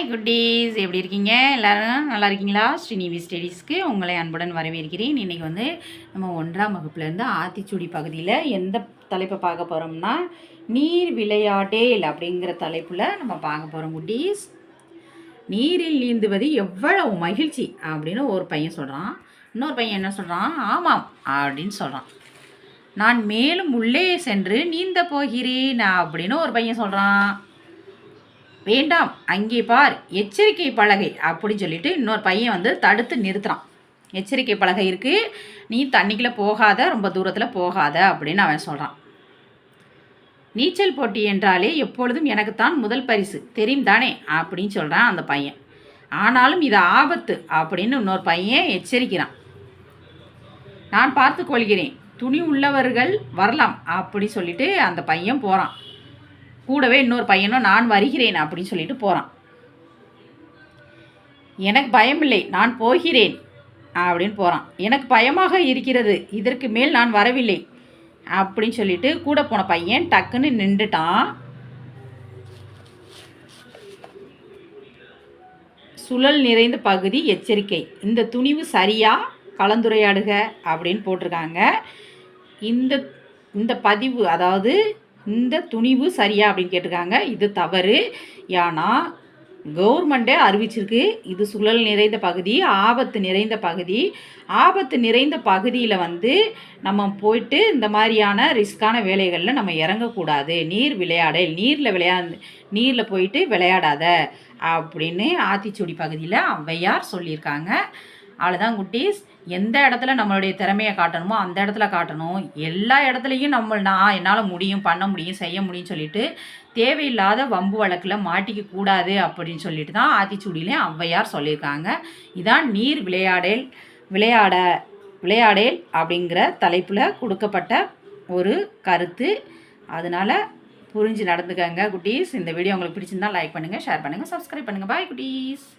Hi குட்டீஸ், எப்படி இருக்கீங்க? எல்லோரும் நல்லா இருக்கீங்களா? ஸ்ரீநிவி ஸ்டடீஸ்க்கு உங்களை அன்புடன் வரவேற்கிறேன். இன்றைக்கி வந்து நம்ம 1ஆம் வகுப்புலேருந்து ஆத்திச்சூடி பகுதியில் எந்த தலைப்பை பார்க்க போகிறோம்னா, நீர் விளையாடேல் அப்படிங்கிற தலைப்பில் நம்ம பார்க்க போகிறோம் குட்டீஸ். நீரில் நீந்துவது எவ்வளவு மகிழ்ச்சி அப்படின்னு ஒரு பையன் சொல்கிறான். இன்னொரு பையன் என்ன சொல்கிறான்? ஆமாம் அப்படின்னு சொல்கிறான். நான் மேலும் உள்ளே சென்று நீந்த போகிறேன் அப்படின்னு ஒரு பையன் சொல்கிறான். வேண்டாம், அங்கே பார், எச்சரிக்கை பலகை அப்படின்னு சொல்லிட்டு இன்னொரு பையன் வந்து தடுத்து நிறுத்துறான். எச்சரிக்கை பலகை இருக்குது, நீ தண்ணிக்குள்ளே போகாத, ரொம்ப தூரத்தில் போகாத அப்படின்னு அவன் சொல்கிறான். நீச்சல் போட்டி என்றாலே எப்பொழுதும் எனக்குத்தான் முதல் பரிசு தெரியும் தானே அப்படின்னு சொல்கிறான் அந்த பையன். ஆனாலும் இது ஆபத்து அப்படின்னு இன்னொரு பையன் எச்சரிக்கிறான். நான் பார்த்து கொள்கிறேன், துணி உள்ளவர்கள் வரலாம் அப்படி சொல்லிட்டு அந்த பையன் போகிறான். கூடவே இன்னொரு பையனும் நான் வருகிறேன் அப்படின்னு சொல்லிட்டு போகிறான். எனக்கு பயமில்லை, நான் போகிறேன் அப்படின்னு போகிறான். எனக்கு பயமாக இருக்கிறது, இதற்கு மேல் நான் வரவில்லை அப்படின்னு சொல்லிட்டு கூட போன பையன் டக்குன்னு நின்றுட்டான். சுழல் நிறைந்த பகுதி எச்சரிக்கை, இந்த துணிவு சரியா, கலந்துரையாடுக அப்படின்னு போட்டிருக்காங்க. இந்த பதிவு, அதாவது இந்த துணிவு சரியா அப்படின்னு கேட்டிருக்காங்க. இது தவறு. ஏன்னா கவர்மெண்ட்டே அறிவிச்சிருக்கு இது சுழல் நிறைந்த பகுதி, ஆபத்து நிறைந்த பகுதி. ஆபத்து நிறைந்த பகுதியில் வந்து நம்ம போயிட்டு இந்த மாதிரியான ரிஸ்க்கான வேலைகளில் நம்ம இறங்கக்கூடாது. நீரில் போயிட்டு விளையாடாத அப்படின்னு ஆத்திச்சூடி பகுதியில் ஔவையார் சொல்லியிருக்காங்க. அவ்வளோதான் குட்டீஸ். எந்த இடத்துல நம்மளுடைய திறமையை காட்டணுமோ அந்த இடத்துல காட்டணும். எல்லா இடத்துலையும் என்னால் முடியும், பண்ண முடியும், செய்ய முடியும்னு சொல்லிட்டு தேவையில்லாத வம்பு வழக்கில் மாட்டிக்க கூடாது அப்படின்னு சொல்லிட்டு தான் ஆத்திச்சூடியிலையும் ஔவையார் சொல்லியிருக்காங்க. இதான் நீர் விளையாடேல் அப்படிங்கிற தலைப்பில் கொடுக்கப்பட்ட ஒரு கருத்து. அதனால் புரிஞ்சு நடந்துக்கங்க குட்டீஸ். இந்த வீடியோ உங்களுக்கு பிடிச்சிருந்தால் லைக் பண்ணுங்கள், ஷேர் பண்ணுங்கள், சப்ஸ்கிரைப் பண்ணுங்கள். பாய் குட்டீஸ்.